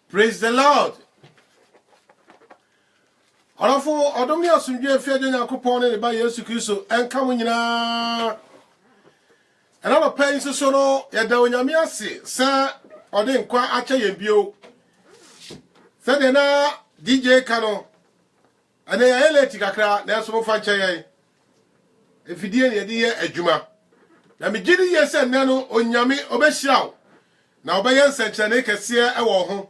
Praise the Lord. Alafo odomi asundwe fi agye Nyankopon ne ba Yesu Kristo enka mo nyina. Ena no pen so no ye da onyame ase sa ode nkwa ache ye bio. Sa de na DJ Kano ane ya eleti kakra na so mo fa nche ye. Efidie ne ye de ye adwuma. Na me gidi ye se nne no onyame obehiraw. Na obeye nsenche ne kese e wo ho.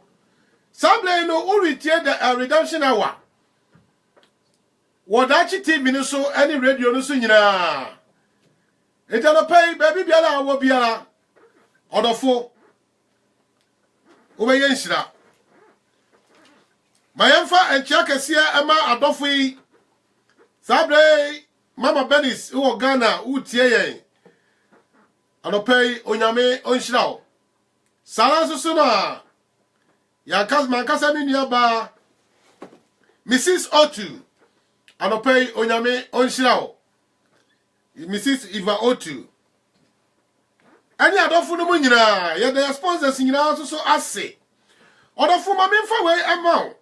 Sable no uritie the redemption hour. Wadachi TV no so any radio no so nyina. Etano pay baby biala wo biala. Odofo. Obeye nshira. Mayemfa enchia kese ema adofo yi. Sable Mama Benis wo Ghana utie yen. Anopay onyame onshira. Salanso so na Mankasa mi niaba Mrs. Otu anopay onyame onshirawo Mrs. Eva Otu ani adofo no mu nyina ye the sponsors nyina so ase odofo ma memfa we amao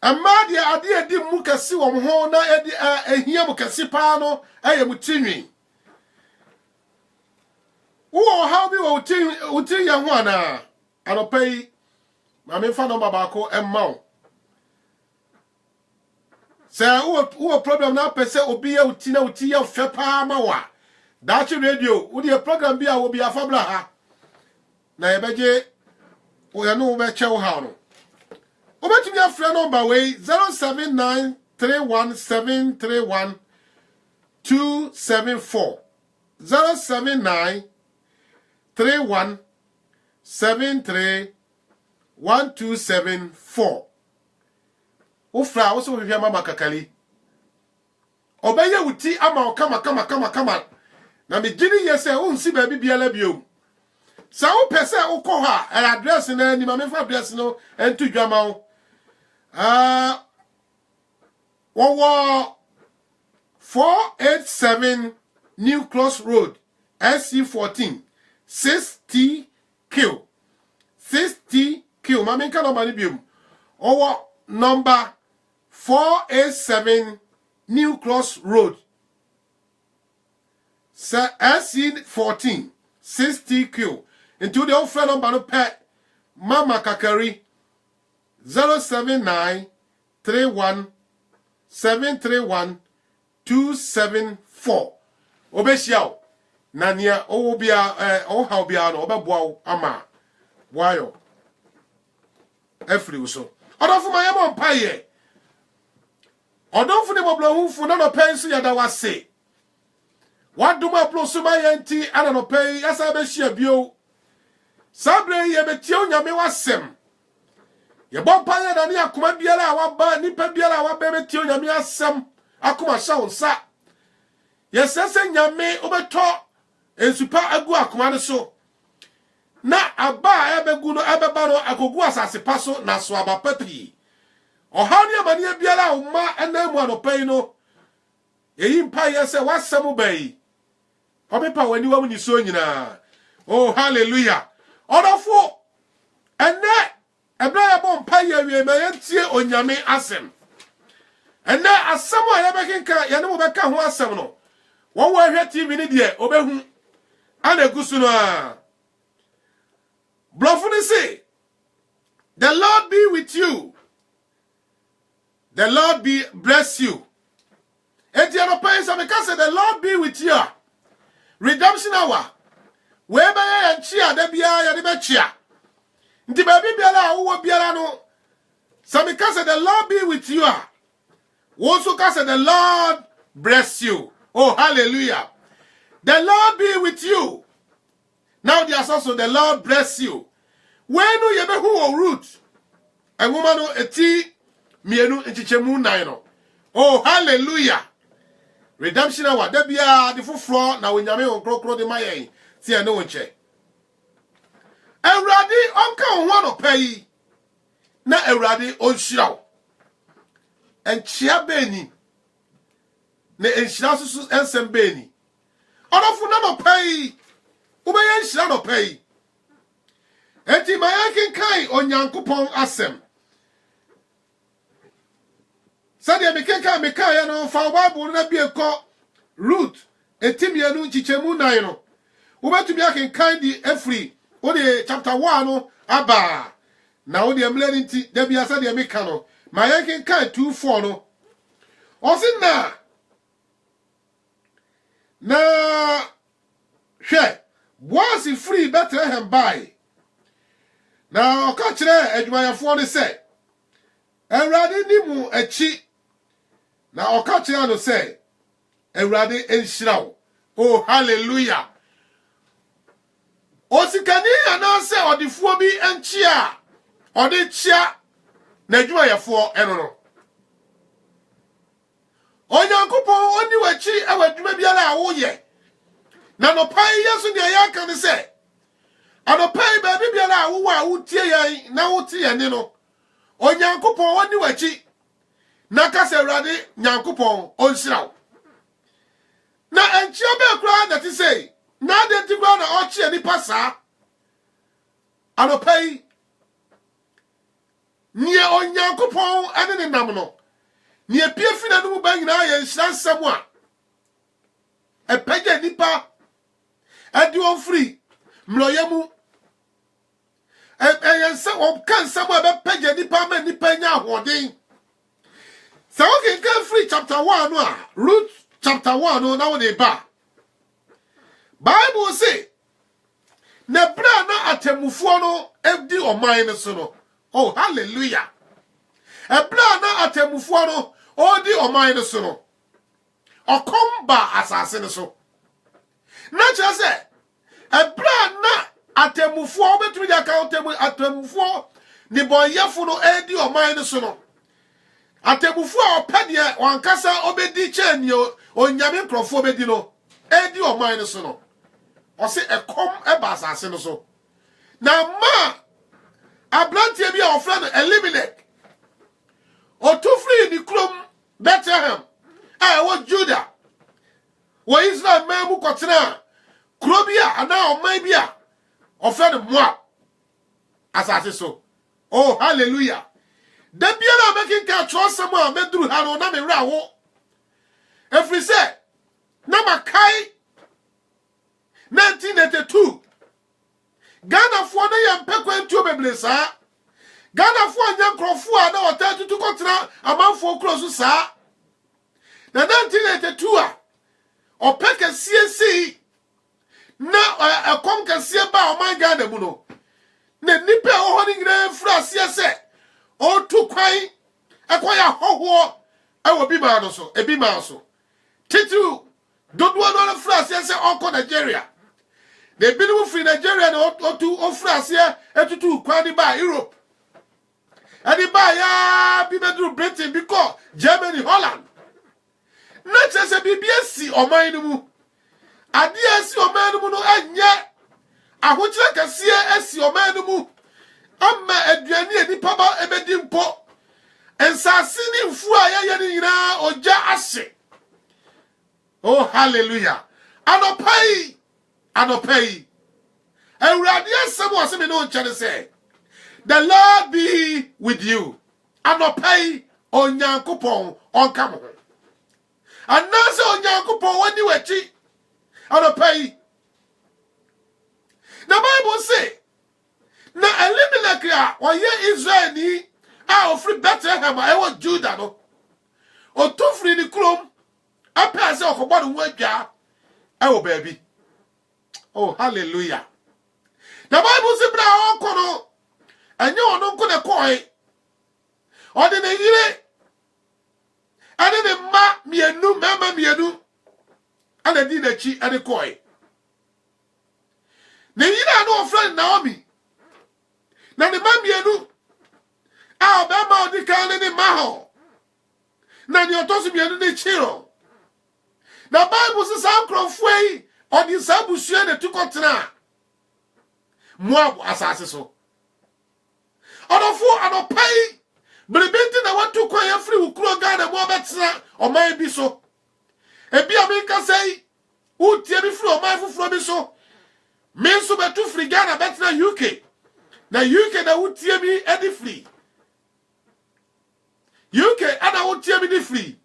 amma dia ade adi mu kase wo ho na edi ehia mu kase pa no eye mu tinwi wo how bi wo tin ya ho ana anopay ma memfa no babako emmao se wo problem na pese obi ya uti na uti ya fe pa ma wa dachi radio wo de program bi a wo bi afabla ha na ye beje wo ya no wo be che wo ha no wo betumi afre number we 0793173174 0793173174 Ufra wo so hwehwe mama kakali obeye wuti ama kama na me gini yese unsi ba bibiala bio sa wo pese wo ko ha address na ni ma me fa address no entu dwama wo wo 487 New Cross Road SC14 6TQ ma me kan no bio wo number 487 New Cross Road SC14 6TQ into the offer number no pet Mama Kakari 07931731274 Obeshiao Nania Obia how bia no obeboa ama wayo efri so odofo mayemo mpaye odofo ne boblohunfu na no pensu ya da wase waduma aploso mayanti ana no pay asa be hia bio sabre ye betie onyame wasem ye bompaye na ne akoma biara waba nipa biara waba betie onyame asem akoma shaunsa ye sese nyame obeto ensupa agu akoma ne so na aba ebegu no ebeba no akogu asase paso na so aba papi ohani amane biara umma enamu anopai no eyi mpa yese wasem bai obepa wani wamu ni so nyina oh hallelujah odofo ene ebra ya bom pa ye wie ma yentie onyame asem ene asem a yebekinka ye ne mo beka ho asem no wo wo hwe TV ni de obehu ana gusu no a Blofuni say, the Lord be with you. The Lord bless you. Etiano Paisa because the Lord be with you. Redemption hour. Wherever and chia, there be a chia. The baby biala who will be no. So because the Lord be with you. Also because the Lord bless you. Oh, hallelujah. The Lord be with you. Now there's also the Lord bless you. When you be who root, a woman eti mienu nchichemu naino. Oh hallelujah. Redemption hour. There be the full floor na wenyame on krokro de maye. See no nche. Ewrade onka ho no pay. Na ewrade onhiraw. Enchia beni. Na enhira susu ensem beni. Onofu na no pay. Ubeye nshira no pay. enti mayankin kai onyankopon asem sadia mekenka meka ya no fa Bible na bi ekọ Ruth etimienu chichemu nan no wobetumi akenkan di afri ode chapter 1 no aba na ode emleni nti da bia sadia meka no mayankin kai 2:4 no osin na hwe Boaz free Bethlehem by na oka kire adwumayafo ne se Ewrade ni mu achi na oka kire no se Ewrade enhyirawo oh hallelujah osikani ana se odifuo bi enchi a ode chia na adwumayafo eno no Onyankopon oni wachi awadwuma biara a wo ye na no pai yesu de ya kan se anopai ba biara a wo a wotie yan na wotie yan no Onyankopon oni wachi na ka se Ewrade Nyankopon onsiraw na enchi obe kura na ti sei na de ti kura na ochi ani pasa anopai nie Onyankopon ane ne nam no ni epie fina no ba nyina ye nhyiransam a epaja nipa adi on free mloyemu eyense o kan sam a be paja nipa ma nipa nya ahoden so okay kan free chapter 1 no a Ruth chapter 1 no na wo dey ba Bible say na bra na atemufuo no edi oman ne so no oh hallelujah ebra na atemufuo no odi oman ne so no okomba asase ne so na kire se ebra na atemufuo betumi da ka atemufuo ni boyefo no edi oman ne so no atemufuo opede wankasa obedi cheni onyame krofo obedi no edi oman ne so no o se ekom eba asase ne so na ma abrantie bi a ofra no Elimelech otufri ni krom Bethlehem wo Judah wo Israel memu kotena krobia ana oman bia ofra no Moab asase so oh hallelujah da biara making ka trosam a meduru ha no na me wra wo efri se na makai 1982 Ghana fo na yam pekwantuo beblesa Ghana fo anya krofo a na otatutu kotena amanfo kroso sa na 1982 a opeke CNC na ekom kase ba o man Ghana mu no na nipa o ni ngira fra se o tu kwan akwaya hoho ewo bi ma no so ebi ma so titu dodo no fra se oko Nigeria de binu free Nigeria no otu ofrasie etutu kwani ba Europe ani ba ya bi bedru Britain because Germany Holland na chese BBS oman no mu ade asi oman no mu no anye ahochira kasie asi oman no mu amma aduani enipa ba ebedi mpo ensasi ni mfu a ye ni nyina oja ase oh hallelujah anopai Ewrade asem wase me no nchane say the Lord be with you anopai Onyankopon onka mo anase Onyankopon wani wachi anopai na Bible say na Elimelech a oye Israel ni a ofri Bethlehem a ewo Judah no otufri ni krom apa se okobo no wadwa ewo baabi oh hallelujah the Bible say bra okono enye ono nko ne koi ode ne yire ade ne ma mienu mama mienu ana di na chi ade koi ne yire no friend Naomi na ne ma mienu a ba ma odi kan ne ma ho na ni otosu mienu ne chiro na Bible say sa krofui odi sabusue ne tukotena Moab asase so odofo anopai Bribenti na watu kwa ya free ukuro Ghana mo betena oman bi so. Ebi America say utie bi free oman fufuro bi so. Me so betu free Ghana betena UK. na UK na wotie mi edi free UK ana wotie mi di free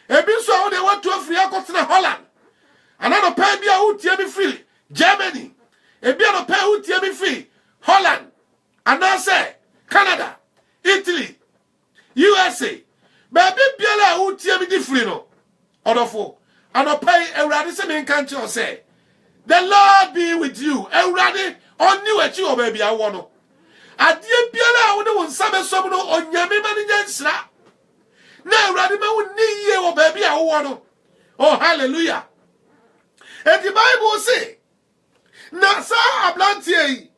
ebi so a wo de watu free akotena Holland ana no pa bia wotie mi free Germany ebi no pa wotie mi free Holland ana say Canada Italy USA baby biala wotie mi di free no odofo ana pa ewrade se me kan che say the Lord be with you ewrade oni wachi o baby awo no adie biala wo de won sabe som no onyame ma ni nyansra na ewrade ma wo ni ye o baby awo no oh hallelujah and the Bible say na sa ablantie yi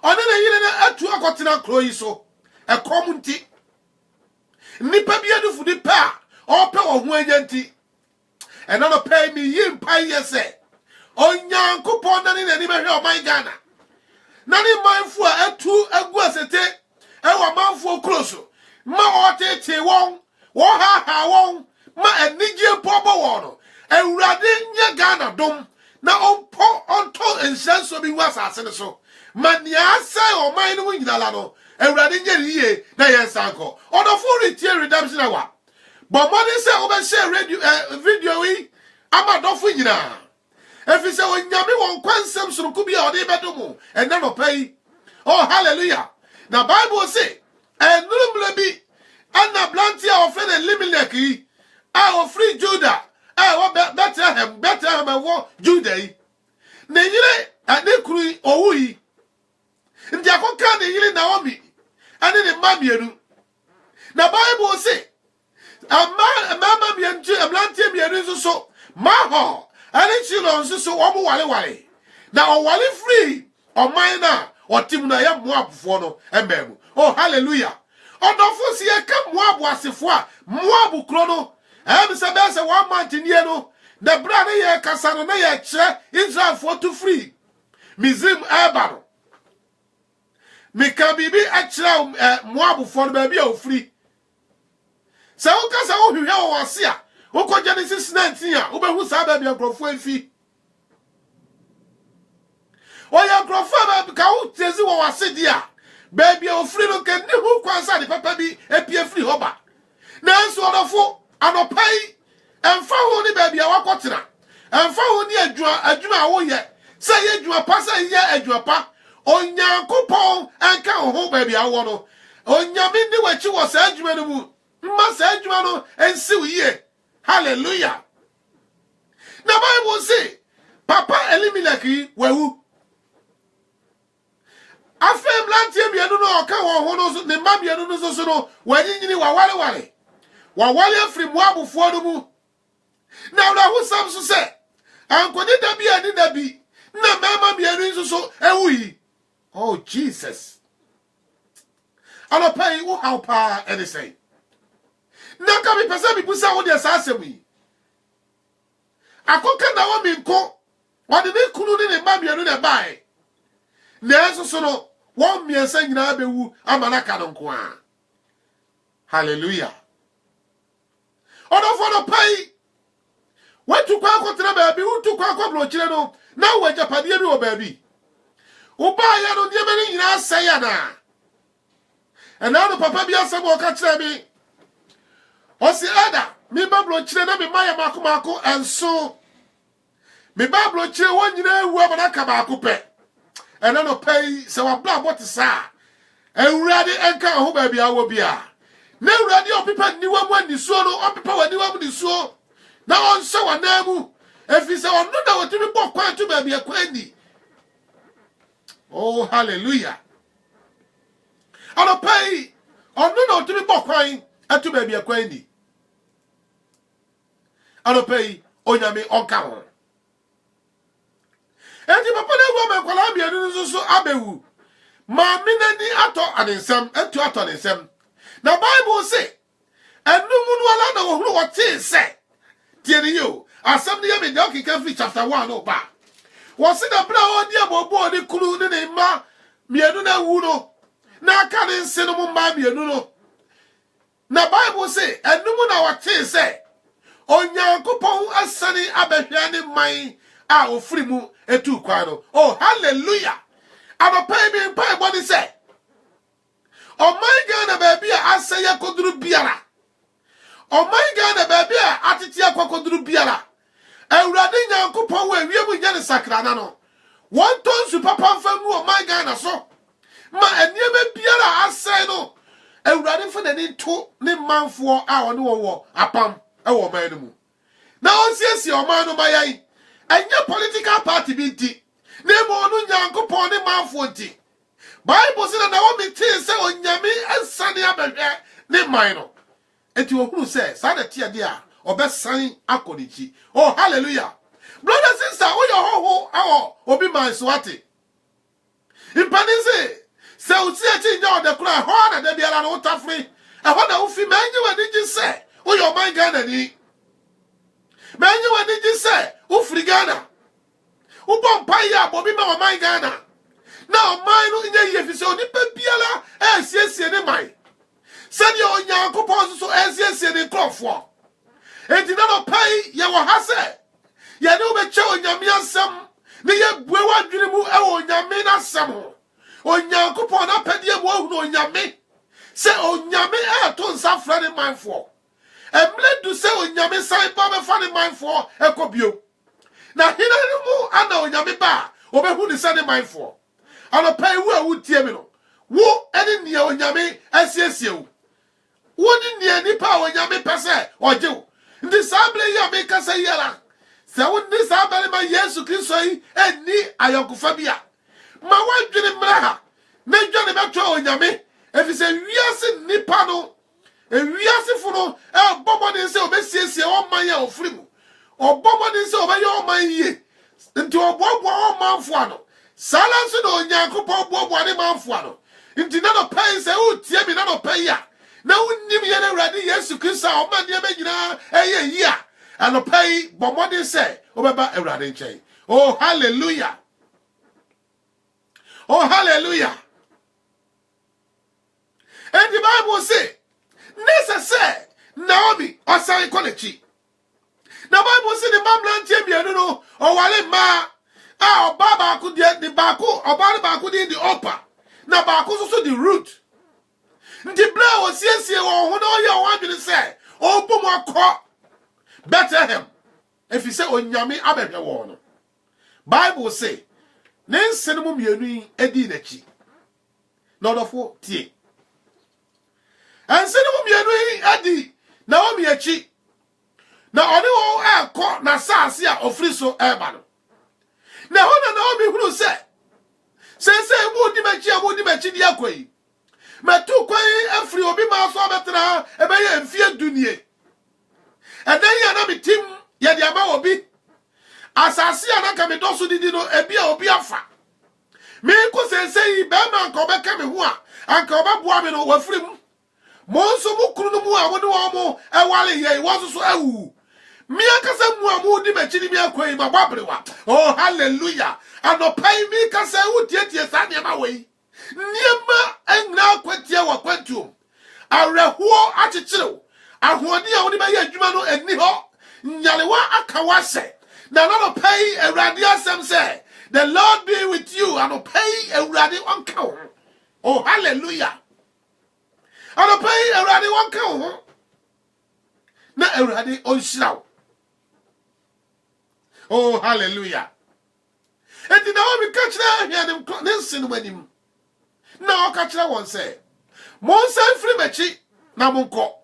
one na yire na atu akotena kroyi so e komunti nipa bia du fudi pa o pe o ho anyanti e na no pay me yim pa yese onyankopon na ni nani behwe o man Ghana na ni manfu a atu agu asete e wa manfu okroso ma o tete won wo ha won ma anigye pobo won no ewurade nya Ghana dom na onto ensanso bi wasase ne so mania sai o man no nyinala no ewurade nya riye na yensanko odofo retie redemption awa but money say o be share radio video wi ama dofo nyina efi say onyame won kwansem soro bi a ode bedomo ena no pai oh hallelujah na Bible say enurumle bi ana blantia of an Elimelech a of free Judah what Bethlehem wo Judah na yire ade kuru owuyi ndi akoka de yire Naomi ane ne mamienu na Bible say mama mientu blantia mienu so maho ane chilo so wo wale na o wale free o man na o tim na ya Moabfo no embemu oh hallelujah odofo si e ka Moab asefo a Moab kro no se be se 1 month nie no the brother ye kasa no na ye kire Israel for to free Mizrim Ebaro me ka bibi a kire Moab for ba bia o free se o kasa o hwehwe o wase a o ko Genesis 19 a o be hu sa ba bia nkrofo afi o ya nkrofo ba ka o tezi wo wase dia baby o free no ken ni hu kwansa de papa bi epie free hoba na nso odofo anopai emfa ho ni baby a wakotena emfa ho ni adwuma a wo ye se ye adwuma pa se ye adwuma pa onyankopon enka ho baby a wo no onyame ni wachi wo sa adwuma no mu mma sa adwuma no ensi wiye hallelujah na Bible say papa Elimelech wewu afem lantie mienu no oka wo no ne ma mienu no so no wanyini wa wale afri Moabfo no mu na wala hu sam so se ankoni da bi ani da bi na mama mienu so ewuyi oh Jesus ala pay wo how pa anything na ka bi pesa bi busa wo de sa asem yi akoka na wo mi nko wode ne kunu ne ma mienu na bai na so no won miensa nyina bewu amanaka no nko a hallelujah odofo no pai wetu kwa akotra baabi utu kwa akoblo kire no na wo japade bi wo baabi wo ba ya no de meni nyina asaya na ena no papa bi asem o ka kire mi o si ada mi bablo kire na mi maya makomako enso mi bablo kire won nyina ewu amanaka ba akopɛ ena no pay se wa bla bot sa ewurade enka ho ba bia wo bia na ewurade opepa niwa mu anisuo no opepa waniwa mu nisuo na on se wa na mu efi se onu da wotimi bɔ kwan to ba bia kwani oh hallelujah ono pay onu da wotimi bɔ kwan atu ba bia kwani ono pay onyame onka ho enti papa na wo me kwala bia no so abewu ma minani ato anensem etu ato anensem na Bible say enum no ala na wo huru wote se tie ni yo asem ne me doki kan fi chapter 1 no ba wo se na bra odi abobo ni kunu ni ne ma mienu na wu no na aka ne nse no ma mienu no na Bible say enum na wote se onyankopon asani abehwa ne man ofrimu etu kwa no oh hallelujah aba pay me pay body say Oman Ghana baby asaya koduru biara. Oman Ghana baby atitia kwa koduru biara. Ewurade Nyankopon we wiemu nya ne sakrana no. Won ton su papa mfa mu Oman Ghana so. Ma eniebe biara asai no. Ewurade fa nani to ne manfo a one wo apam e wo man no mu. Na onsiesie Oman no mayan. Enya political party bi nti. Ne mo no Nyankopon ne manfo nti. Bible says na wo meti se onyame ansane abehwe ne man no. Enti ohunu se sa de tie de a obesan akodichi. Oh hallelujah. Brother sister, wo yo ho awo obi man so ate. Impani se uti achi nya ode kura ho na de biara no utafri. E ho na ufi manyi wani ji se wo yo man Ghana ni. Manyi wani ji se ufri Ghana. Ubo mpa ya bobi ma man Ghana. Na man no nya ye fi se onipa biara asiesie ne man. Said your Nyankopon so asiesie ne krofo. Enti na no pai ye wo ha se. Ye ne obeche onyame asem. Ne ye bue wadwene mu e onyame na asem ho. Onyankopon na pede mu ohunu onyame. Se onyame e to nsafra ne manfo. Emle du se onyame sai ba be fa ne manfo ekobio. Na hina ne mu ana onyame ba obehu ne se ne manfo. Ano pai wo a wutie mi no. Wo ene ne onyame asiesie wo. Wo ni ne nipa onyame pese ojew. Ndi sable ya me kasa yela. Se wo ni sable ma Yesu Kristo yi eni ayokufa bia. Ma wadwene mraha. Na dwane beto onyame. Efise wiase nipa no. Wiase fu no bobo ni se obesiesie o man ya ofrimu. Obobo ni se obeye o man yie. Nti obobo o manfo ano. Sala so no Nyankopon obobo ne manfo ano. Nti na no pai se utie mi na no pai ya. Na unnim ye na Awurade Yesu Kristo a o man de begina eye yi a. Ano pai bomode se obeba Awurade nchen. Oh hallelujah. Oh hallelujah. And the Bible say, necessary Naomi osan konechi. Na Bible say the mamlan champion no o wale ma a baba ku the baku oba ba ku the upper. Na baku so the root. Nti bla o siesie wo ho no ye o adwene say o bom akọ Bethlehem. If you say onyame abehwe wo no. Bible say nense no mienu edi nachi. Nodofo tie. Ense no mienu edi na o miachi. Na oni wo akọ na saase a ofri so eba no. Na ho na o mi huru se. Se mu di machi di akoyi. Metu kwai afri obi ma so betra ebe ye mfie dunie. Eden ya na mitim ye di ama obi. Asasi anaka me doso didi no ebi a obi afa. Me ko sensei be ma nka obeka me ho a anka obeboa me no wafiri mu. Mo nso mu kunu no mu a wo ne wo mo ewale ye wo so awu. Me akasa mu a mo di machini mi akwai ma babrewa. Oh hallelujah. Anopai mi kasa wu tietie sa ne ma wei. Niema enna kwatia wa kwantum. Arehuo achichirew. Ahoɔden a wode bɛyɛ adwuma no ani hɔ. Nyalewa aka wase. Na no pay Awurade asɛm sɛ, the Lord be with you and pay Awurade onka wo. Oh hallelujah. And pay Awurade onka wo. Na Awurade onhyira wo. Oh hallelujah. Enti na wo mi ka kyerɛ ahia ne nsi no manim. Na o ka kyerɛ wɔn sɛ, monsan firi machi na monkɔ.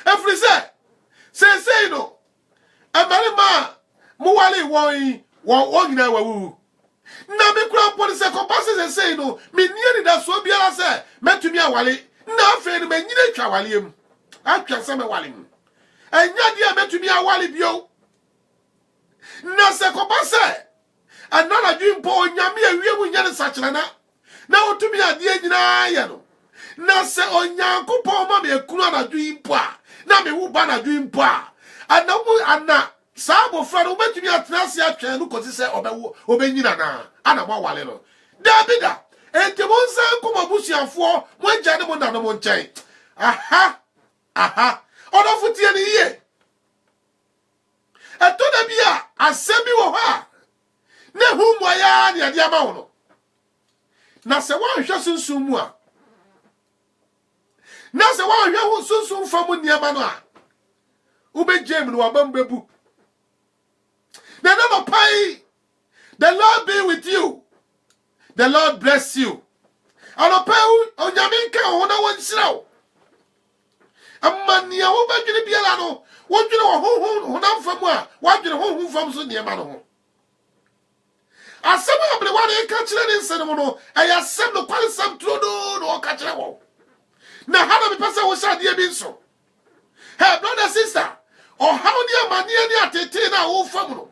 Every say no. Amarima muwale won nyina wawu. Na me kura pon se compasses say no. Me nie da so biara se metumi awale. Na afi ni me nyina twa wale mu. Atwa se me wale mu. Enya dia metumi awale bio. Na se compasses anana dwimpo onyame awie mu nya ne sachirana. Na otumi ade nyina ye no. Na se onyankopon ma me ekunu anadwo impo a na me wo ba anadwo impo a anamu ana sabo frado betumi atenase atwen no kosi se obenyina na ana mo wale no Davida enti mo nsan ko mabusuafo mo agya ne mo na no mo nkyɛn aha odofutie ni ye eto da bia asɛm bi wo ha na hu mo ya ne ade ama wo no na se wan hwe sunsun mu a na se wan hwe ho sunsun fam niema no a ube jam no abam bebu na no pai. The Lord be with you. The Lord bless you. Alopew onyame ka ho na wonsiraw. Amania wo badwene biala no, wo dwene ho na mfamu a, wo dwene ho mfam so niema no ho. Asem able wane ka kire ne nsene mo no, ayasem no kwalesam trodo no ka kire wo. Na hana me pese wo sha de bi nso. Hey brother sister, o how ni amania ni atete na wo fam no.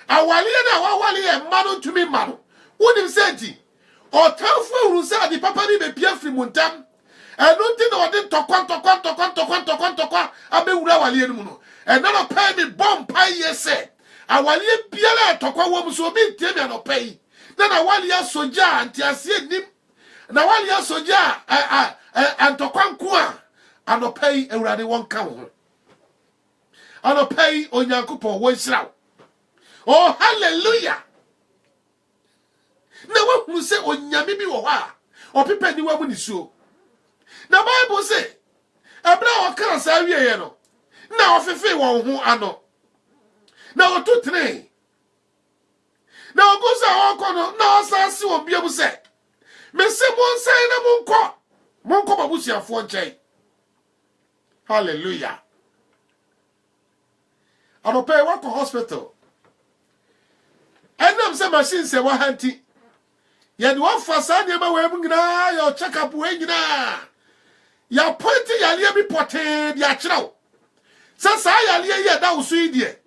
Awale na wawale e mano ntumi mano. Wonim senti o tanfo uru se adi papa ni be pia firi muntam. Eno nti na ode tokwa abewura awale enu no. Eno no pay me bomb pay yese. Awale biala tokwa wo so bi ntie me no pay. Na awale asoja anti ase nim. Na awale asoja antokwa nko a anopay ewurade won ka wo. Anopay onyankopon wo nhiraw. Oh, hallelujah. Na wahunu se onyame bi wo ha. Opepa ni wamu ni so. Na Bible say, ebra o kan sa wieye no. Na ofefe won ho ano. Na otutre. Na ogosa okono na osasi obiabu se. Me se monsan na monko babusiafo nchen. Hallelujah. Anope wako hospital. Enam se machine se wa hanti. Ya ni wafa sa niema we mu nyina ya check up we nyina. Ya point ya lie bi pote dia kirawo. Sa ya lie ye da usu idie.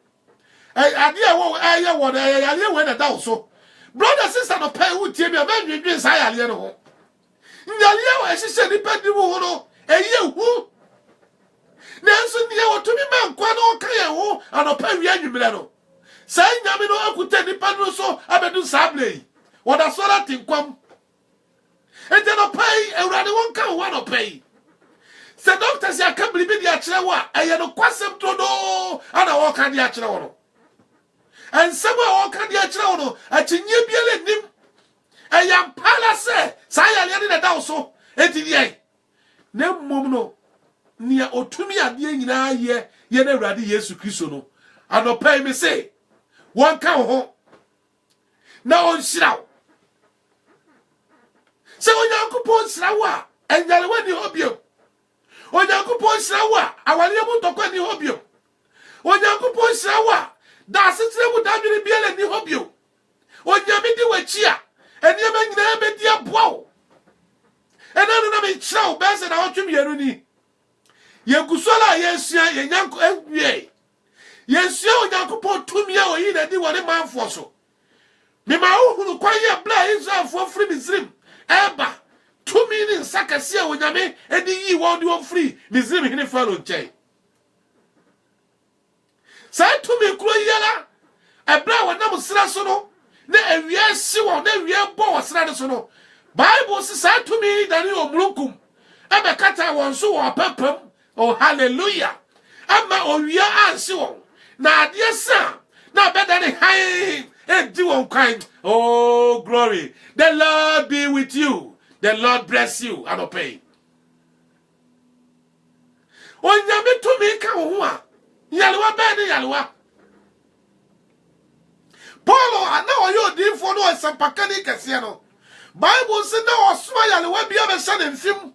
Ade e wo ye wo ya lie we na da uso. Brother sister no pay hu tie mi a ba dwindwin sa ya lie no ho. Nya lie wa ehihye ni padi mu ho no eye hu. Nanso nie wo tumi ma nkwa no ka ye ho anopa wi anwumre no. Say nyame no akute nipa no so abedu sablei. Woda sora tinkwam. Ente no pay ewrade won ka ho no pay. Se doctors ya ka blibi dia kire wo a eye no kwasem todo ana wo ka dia kire wo no. Ensem a wo ka dia kire wo no akinye biele nim. Eyam palace say ya le ne da so enti die. Na mmom no nia otumi ade nyina ye na ewrade Yesu Kristo no. Anopa me say one ka ho na on shiraw se onyankopon shiraw a enyale wani hobio onyankopon shiraw a awale mu tokwa ni hobio onyankopon shiraw a da asetire mu dadwene biele ni hobio onyame di wachi a eniema nyina be di aboa enanu na me shiraw be se na otwem yeru ni yegusola yesua yenyanko ewie Yesu onyankopon tumi a oyi na di wone manfo so. Me ma ohunu kwan ye bla Israel fo free Misrim. Eba tumi ni nsakase a onyame edi yi wo di won free Misrim hene Pharaoh nchen. Sai tumi kuro yela ebra wona musra so no na awia si wo na awia bo wo sra de so no. Bible si sai tumi dani omrukum. Ebe kata won so wo papam. Oh hallelujah. Ama owia ansi wo. Na adie sa na bedani hai edi won kwan. Oh glory. The Lord be with you. The Lord bless you. Anope. Onyame to me ka ho a. Yalewa be ni yalewa. Paulo ana oyo dinfo no asempakani kese no. Bible say na osoma yalewa bia be sha ne mfim.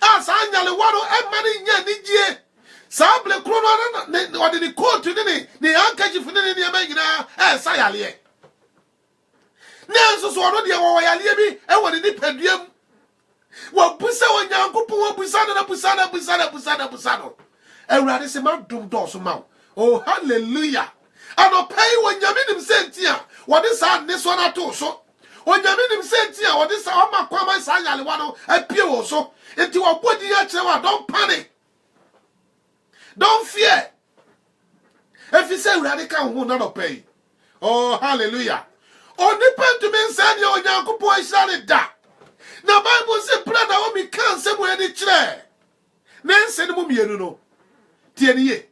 Asa yalewa no emani nya nijie. Sable krono na odi ni coat ni ankaji fune ni amanyina sa yale nenso so ono de wo yale bi e woni ni paduam wo busa onyankopon wo busa na busa no ewrade se ma dum do so ma oh hallelujah ano pay wonyame nim sentia wo de sa ne so na to so wonyame nim sentia wo de sa o makwa ma sa yale wa no apie wo so enti wo bodi ya kire wa don't panic. Don't fear. If you say radical who not pay. Oh, hallelujah. On depend to me send you on Yankupo Ishani da. Now Bible says brother Omi can't say where the chair. Then send him you know. Tieni.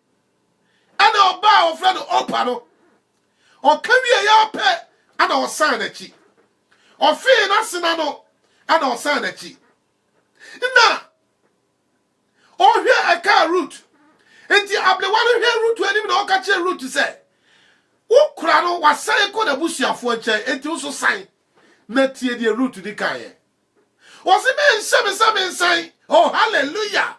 And our bar of friend opano. Or come here your pet and our sign at ye. Or fear nothing. ana osana chi na ohwe aka root enti ablewane hwe root anim na okache root say ukura no wasan ko na busuafo nche enti uso san na tie die root di kaye wose me nsan oh hallelujah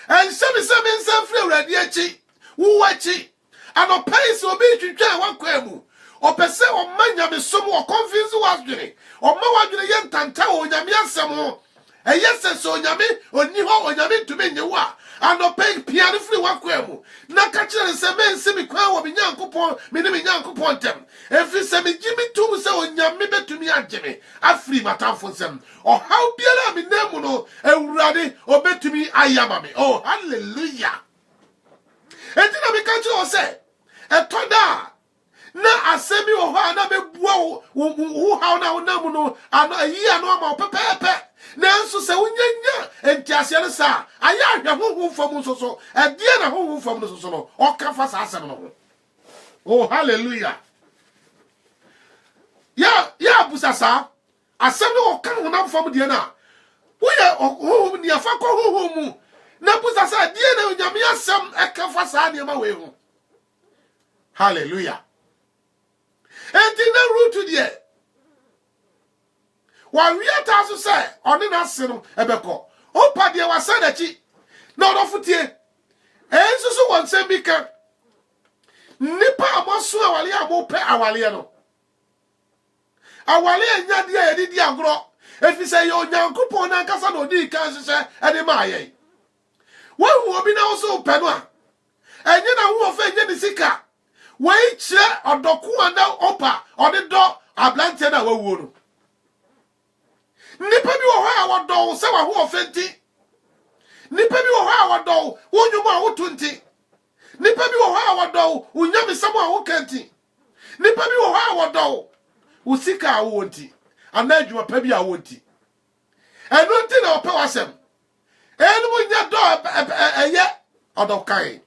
and nsan free urade achi wo achi anopai so be twitwa wakwemu opese o manya me som o confuse wasdwene o ma wadwene ye ntanta o nyame asem ho eyese so nyame oni ho o nyame tumi nyewo a anopai piano free wakwemu na ka kire se me nsimi kwa wo binyankopon me ne binyankopon tem efi se me gimi tum se o nyame betumi ageme afri matamfo nsem o how biara me nemu no ewurade o betumi ayama me oh hallelujah etina me ka kire o se etoda na asemi wo ho na bebua wo ha na wonamu no ano yi ano ama pepepe na nso se wonyanya entiase ne sa aya ahwe hohom fam so edie na hohom fam no so no o ka fa sa asem no oh hallelujah ya busasa asem no o ka honam fam die na wo ya hohom ni afa ko hohom mu na busasa die na onyame asem e ka fa sa ne ma we ho hallelujah enti na root die wa wiata so say oni na se no ebeko opa die wa sa dachi na odofutie enso so won se bika nipa amoso awale amope awale no awale anya die ye di agro efi say yo nyankopon na nkasa na odi kan hye ede ma aye wa hu obi na so pe no a enye na hu ofa enye ni sika wei kire odoku anda opa ode do ablante na wawu no nipa bi wo ha wodo se wa ho ofenti nipa bi wo ha wodo wonyumu a wotunti nipa bi wo ha wodo unyame samu a wokanti nipa bi wo ha wodo usika a wonti anadwuma pa bi a wonti eno nti na opa wasem enu munya do eye odokai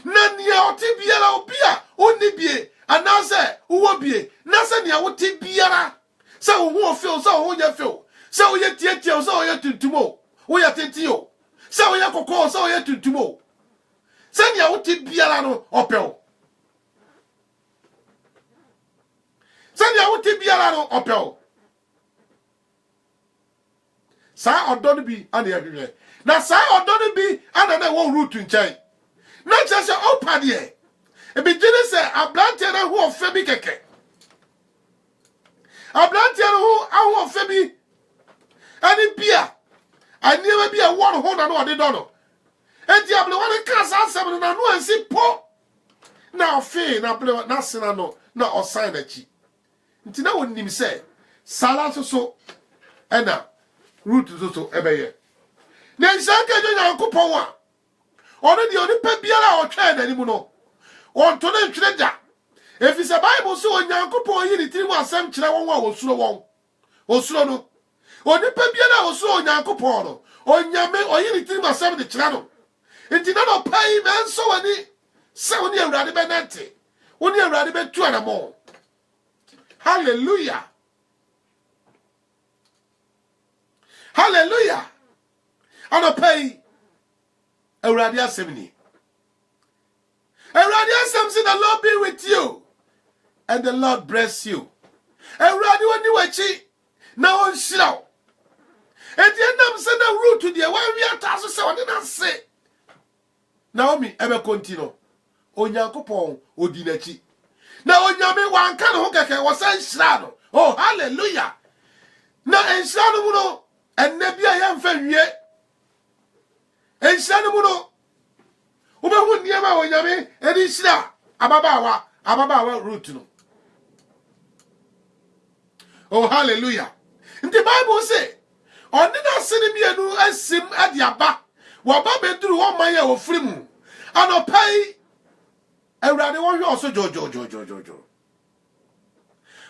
na nia oti biara obia onni bie anase uwo bie na se nia oti biara se wo ho feel se wo nya feel se wo ye tietie se wo ye tuntumo wo ye tentio se wo ye kokko se wo ye tuntumo se nia oti biara no opel se nia oti biara no opel sa odono bi ana ahwehwe na sa odono bi ana na wo root nchai na chese opa de e be gine se ablante na ho ofa bi keke ablante na ho ofa bi ani bia aniema bia won ho na no ode do no enti able won ka sa asem na no ansi po na ofe na able na sena no na osan na chi nti na wonim se sala so ena root so ebeye na nsanka jo Nyankopon a ono di oni pa biara o twa na ni mu no on to na ntwere da efi se Bible so Onyankopon yi ni tiri asem kire won a osuro no oni pa biara osuro Onyankopon no onyame oyi ni tiri asem de kire no enti na no pai men so wani se oni awurade be nante oni awurade be tu ana mo hallelujah hallelujah ana pai Awurade asem ni. Awurade asem say the Lord be with you and the Lord bless you. Awurade woni wachi na on shiraw. Enti enam say na root to the one we ataso say woni na se. Naomi ebe continue. Onyankopon odi nachi. Na onyame wanka no ho keke wo san shira no. Oh hallelujah. Na enshira no mu no enne bia ya mfa wie. Enshira no mu no ubehu niema onyame edi shira ababawa root no. Oh hallelujah. In the Bible say onina sene mienu asim adiaba wo ba beduru wo man ya ofiri mu anopai awurade wo hwe oso jojo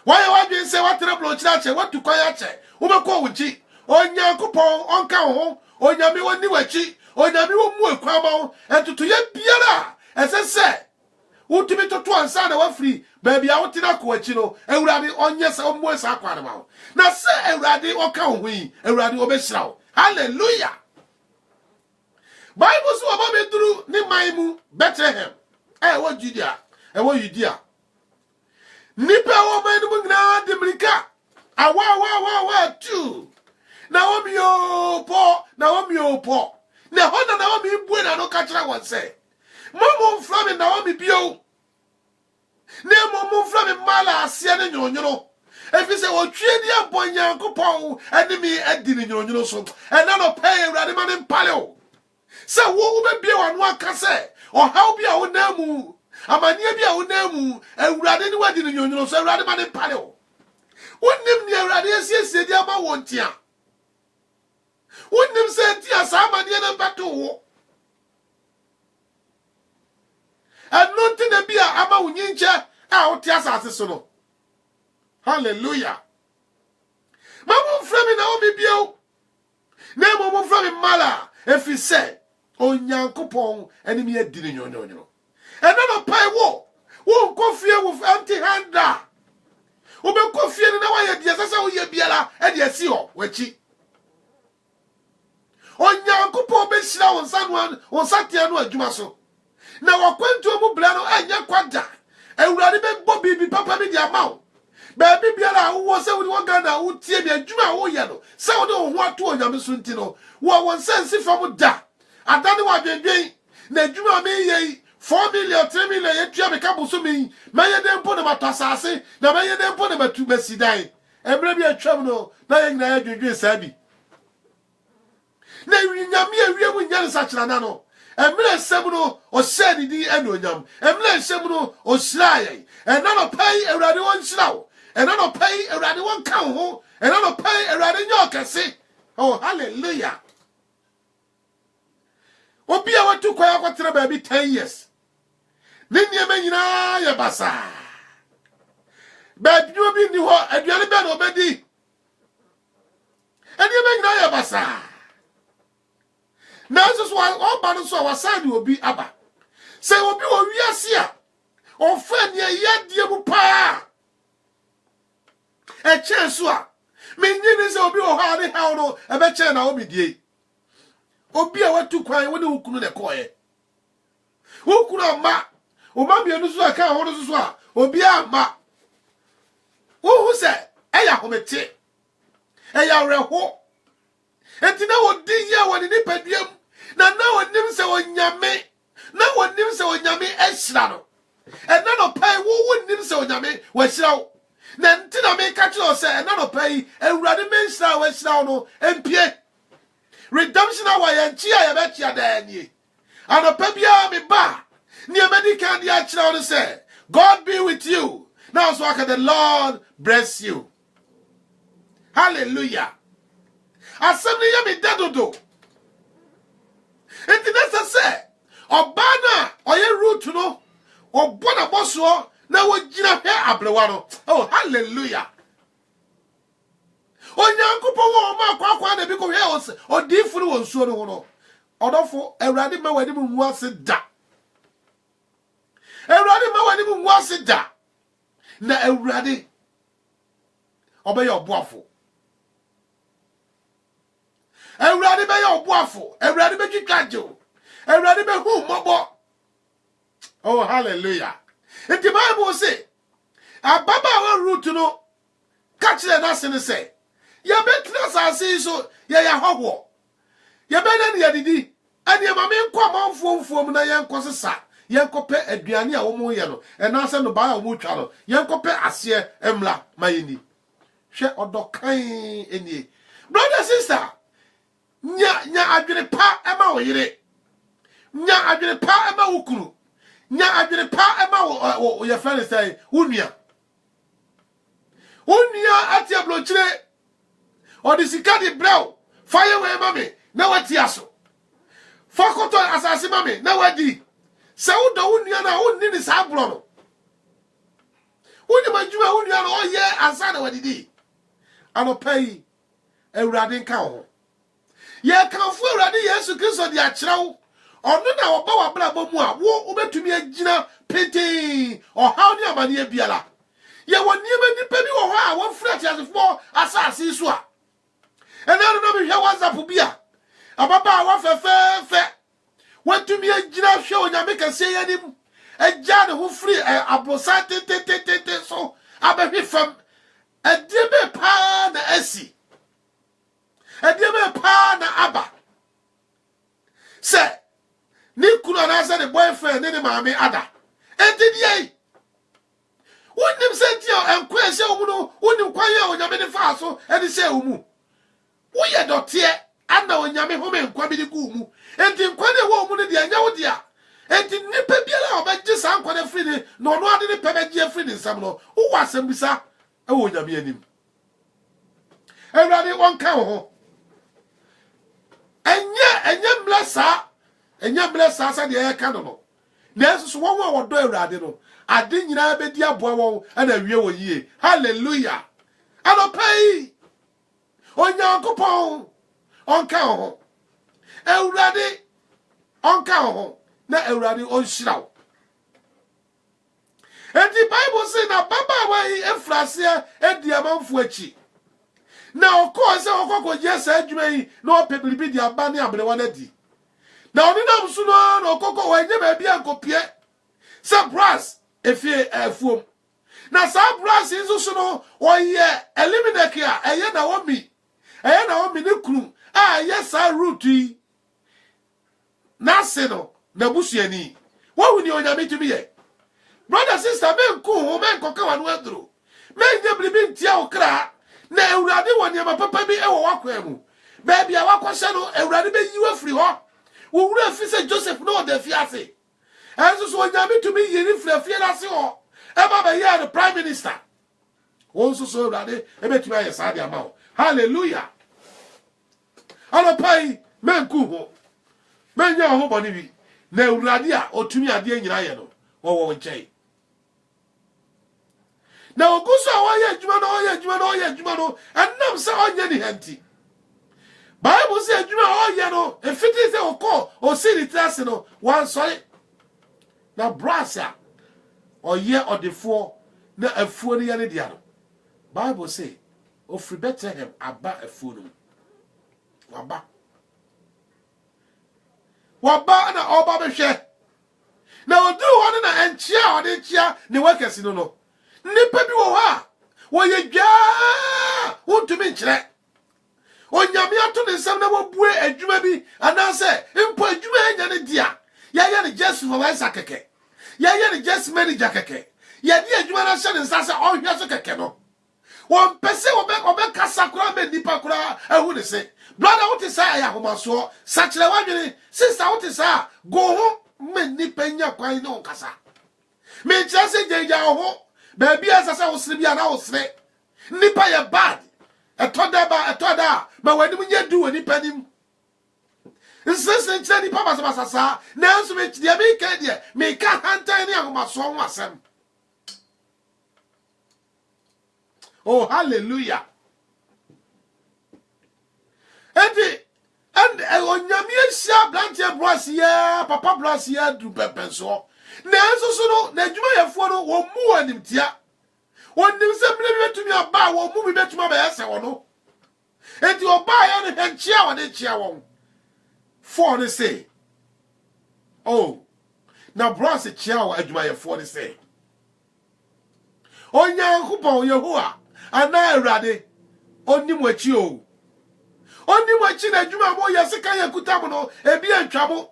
why wadwen say watere blo kira che watu kwan ya che ubekọ wuchi Onyankopon onka ho onyame woni wachi onyame wo mu akwa ma ho entutu ye biara esese Ultimate to answer the free, baby. I want to know Coachino, and Raddy on yes, on West Aquanamo. Now, say a Raddy or can we, a Raddy Obeshow. Hallelujah. Bible so about me through Nimaimu, Bethlehem. Eh, what Judea, and what you dear. Nipa woman, Mugna, Debrica. Awa, too. Naomi, oh, poor, Naomi, oh, poor. Now, what Naomi, Buena, no catch I want say. Momo Flamin, Naomi, Bio. Nemo Flamin, Mala, Siena, you know. If you say, well, Tredia, boy, Yanko, Paul, enemy, Eddie, you know, so, and none pay Radiman in Palio. So, what will be on one casse, or how be our name? Amania be our name, and Radin wedding, you know, so Radiman in Palio. What name near Radius, said Yama won't ya? What name said Tia Samadian Batu? And nothing to be a Ama Unincha out Tiasa. Hallelujah. Mamu Fleming Naomi Bio. Nemo Fleming Mala. If he said, oh, Yankopon, enemy at dinner, you know. And not a pie war. Won't go fear with empty hand. Who will go fear in our ideas as how you biela and yes, you, which on Yankopon be slow on someone on Satiano Jumaso. Now I went to a Mublano and Yakwada, and Radibet Bobby be Papa Media Mount. Baby Biala, who was with one Ghana, who tear me a Juma or yellow, so don't want to Yamasuntino, who one sense if I would die. I don't know what they're doing. The Juma may 4 million, 3 million, you have a couple to me. May I then put them at Tassasi, now may I then put them at two Bessie die. And maybe a travel, dying there, you Sabi. Now you have me a real win, such an anno. Emle semuno o sedi di enonyam. Emle semuno o sly. And none of pay a radi one slow. And none of pay a radi one cow. And none of pay a radi yoke. See? Oh, hallelujah. What be our 2 quiet baby 10 years? Ninya menina ya basa. But you be new and you bed obedi. And you menina ya basa. Now this is why all battles our side will be Abba. Say will be what we are here. Or friend ye yet dear pa. A chance mean is will be hard how no a better now be ye. Obi a what to cry when you couldn't acquire. Who could have ma? O mammy and Nusua can't hold us well. Obi a ma. Who said, Aya homete? Aya reho. And to know what did ya when it pedium? Now one names on Yame. No one names on Yame Eslano. And none of pay who names on Yame was so. Then Tina may catch you say, and none of pay and rather men slow and slow and pie. Redemption away and cheer I bet ya then ye. And a pebia me ba. Near medical the actual say, God be with you. Now so can the Lord bless you. Hallelujah. Assembly yami dedodo. Enti nesa se obana oye root no obona boso na wo gina he ablewa no. Oh hallelujah. Onyankopon wo ma kwakwa na bi ko he odifuru wo nsuo no no. Odofo Ewurade ma wadi mu nwase da. Ewurade ma wadi mu nwase da. Na Ewurade obeye oboafo. Ewurade be your boafo. Ewurade be twitwajo. Ewurade be hu mobo. Oh hallelujah. In the Bible say, ababa wa root no catch the nation say. Ya betina sase so ya hogwo. Ya be na ya didi. Ade ma me nkwa manfomfom na ya nkosesa. Ya nkope aduane a wo mo ye no. E na se no ba wo twa no. Ya nkope ase emla mayeni. Hwe odokan eni. Brother sister, nya adwene pa ema wo yire. Nya adwene pa ema wo kuru. Nya adwene pa ema wo ye friend say unua. Unua atia blochire. Odi sika di brew. Fire we mame na wati aso. Fakoto asase mame na wadi. Se wo do unua na onni ni sa bro no. Woni manjuma unua no oye ansa na wadidi. Anopai Ewurade nka ho. Ye kanfo Ewurade Yesu Kristo di akyerew. ono na oba wa bra bo mu a wo obetumi agina pete o haw ni amane biala ye woni nipa bi wo ho a wo frɛ tiasefo asase so a ena no me hwɛ WhatsApp bia ababa wa fefefe watumi agina hwɛ onyame kase yanim agya ne ho free abrosa tete so abɛhwe fam adiebe pa na asi adiebe pa na aba se ni kunu na se ne boyfriend ne maame ada entidie wonim se ti enkwa se omu no wonim kwa ye onyame ne fa so ene se omu wo ye dote ana onyame home enkwa bi de gu mu enti nkwa ne wo omu ne de anya wo dia enti nipa biara obegye sa nkwa ne free ne no no ade ne pebegye free ne nsam no wo wasem bisa e wo onyame anim ewrade won ka ho enye mlesa sa de ye ka no na eso so won wo do ewrade no ade nyina be di aboa won ana wie wo yie hallelujah anopai onyankopon onka ho ewrade onka ho na ewrade onhyiraw enti bible say na baba wa yi efrase edi amanfo achi na okose okoko jesa adwuma yi na opebiribi di aba ne abrewa na di na oni na msu no na okoko wa nye ba bia nkopie sa brass efie afuom na sa brass izu so no oye eliminate a eye na womi ne kru a ye sa root yi na se no na busuani wo hu ni onyame tumi ye brother sister men ku ho men koka wa no aduro men nye bribi ntia okra na ewurade woni ma papa bi e wo wakwa mu ba bia wakwose no ewurade be yiwa firi ho wo wura fi se Joseph no da fi ase enso so onyame tumi yiri frafie na se ho e ba ba ye the prime minister won so ewurade e betumi aye sa dia ma ho hallelujah ala pai men ku ho men nya ho boni bi na ewurade a otumi ade nyina ye no wo nchei na oguso awaye adwuma no annam se onye ni hanti bible say adwuma oye no efiti se okọ o siri trase no wan sorry na brasa oye odefo na afuo ne yane dia no bible say o free Bethlehem aba afuo no waba na oba behwe na odu ho na enchia ode chia ne wakasi no nipa bi wo ha wo ye gwa wontumi nkyere onyame ato ne nsam na wobue adwuma bi anase impo adwuma anya ne dia ya ne Jesus supervisor keke ya ne Jesus manager keke ya di adwuma na hye ne nsase ohwe so keke no won pese obe kasa kura be nipa kura ehu ne se brother what is say ahomaso sachire wadwene sister what is say go ho me nipa nya kwan no kasa me chase jeja ho baby asasa osire bia na osire nipa ye bad etoda ma wani munye du wani panim nsese nkyere nipa basasa na nso me chide me ka de me ka hantan ne ahomaso ho asem oh hallelujah and onyame sia blanche brosia papa brosia du pepenso na enso so no na adwuma yefo no wo mu animtia wonim se mle bi betumi aba wo mu bi betumi aba yese wo no enti oba ya no henchia wo de chia wo for ne say oh na bros chia wo adwuma yefo ne say onyankopon Yehowa ana Awurade onim wachi o onim wachi na adwuma mo yese kan yakuta mo no ebi antwamo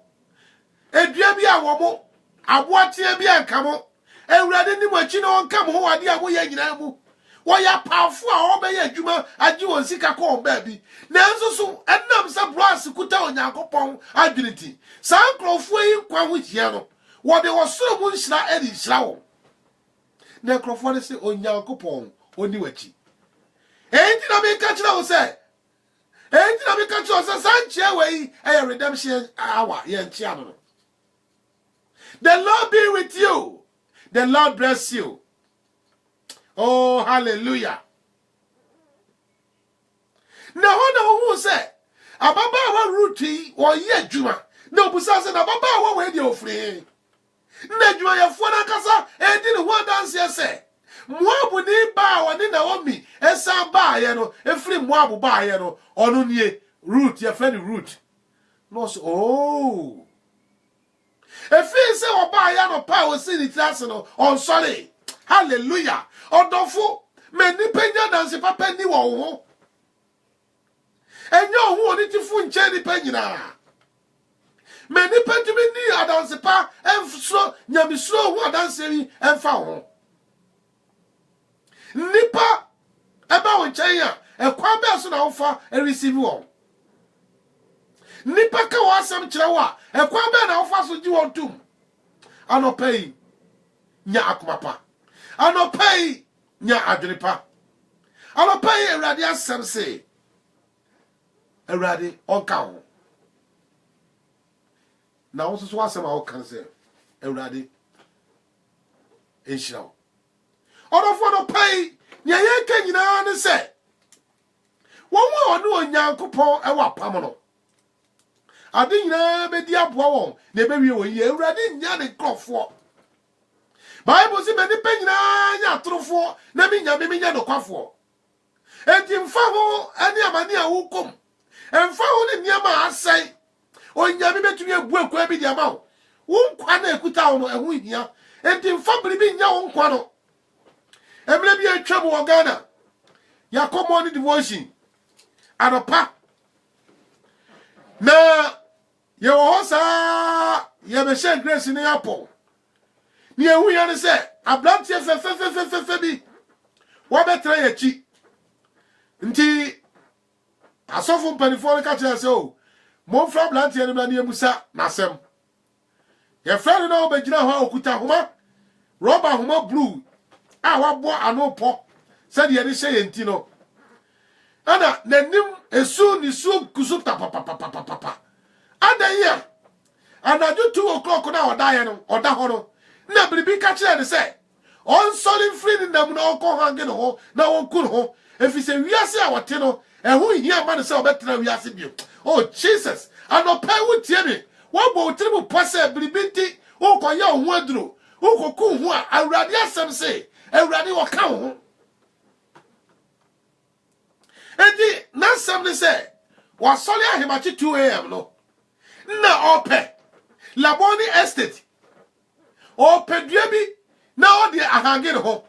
edua bi a wo mo aboatie bi anka mo Awurade nim wachi na onka mo ho ade a mo ya nyina mu wo ya paafo a obeya adwuma agi won sika ko ba bi na nso so enam sa bros kuta onyankopon adwiniti san krofo yi kwa ho hia no wo de wo soro mu nhyira edi nhyira wo na krofo ne se onyankopon oni wachi enti na me ka kira wo se sanche we e redemption hour ye nchia no. The Lord be with you. The Lord bless you. Oh, hallelujah. Now, who say, Ababa wa ruti or ye juma. No busase na baba wa we de ofri. Na djuma ya fo na kasa e di ne ho dance say. Moabu ni ba woni na omi esa ba ye no efri Moabu ba ye no onu nie root your friend root no so oh efi se oba ya no pa o si ni class no on sorry hallelujah odofo me ni penya dance papa ni wo ho enyo ho oni ti fu nche ni penyina me ni pentimi ni adanse pa enfso nyamisro ho adanse yi emfa ho nipa eba wo nchen ya ekwa be so na wo fa receive wo nipa ka wo asem kire wo a ekwa be na wo fa so ji won tum anopai nya akomapa anopai nya adwenipa anopai ewrade asem se ewrade onka ho na wo so asem a wo kan se ewrade enhira wo odofo no pai nya ye ka nyina ne se won wo no onyankopon e wa pam no ade nyina be di aboa won na be wie won ye ewrade nya ne krofo bible si me ni pe nyina nya atrofo na mi nya no kwafo enti mfa ho ani amani a wokom emfa ho ne niama asai onyame betumi ebu ekwa bi di ama wo nkwa na ekuta wo no ehu hia enti mfa biribi nya wo nkwa no emre bi atwa mo Ghana ya common devotion anopa na ye wo sa ye be share grace ni apo ni ehu ya ne se ablantie fe bi wo betra ya chi nti asofo mpanifo ka kire se o mo fra ablantie ni na emusa nasem ye fra no obegina ho okuta homa rubber homa blue a wabo anopo said ye hye yenti no ana nanim esu ni su kusu papa adaya anaju 2 o'clock na odaye no oda ho no na bribi ka kire ne se on solid free ni nam na okọ hange no ho na wonku no ho efise wiase a wote no ehu hia ma ne se obetra wiase bio oh Jesus anopa wutie me wabo utribu pose bribi ti okoye ho aduro okoku ho a awrade asem se ewrade wo ka ho enti na sam ne se wa sole ahemachi 2 am no na ope Laboni estate ope duabi na odi ahange ne ho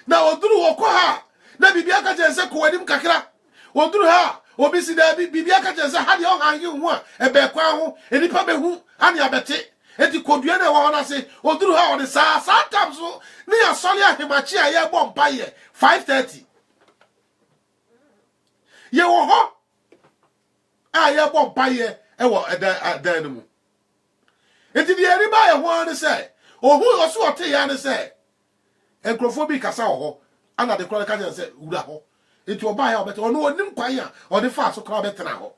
na oduru wo ko ha na bibia ka je se ko wadim kakra oduru ha obi si da bibia ka je se ha de ohange hu a ebe kwa ho enipa behu ani abete eti kodua na wo na se oduru ha odi sa tamso ni asole ahemachi a ye bom paye 5:30 ye wo ho a ye bom paye e wo dan no mu eti de eri ba ye ho ne se ohu oso ote ya ne se enkrofo kasa ho ana de kro ka je se wura ho eti oba ya obete ono onim kwan ya odi fa so kra obetena ho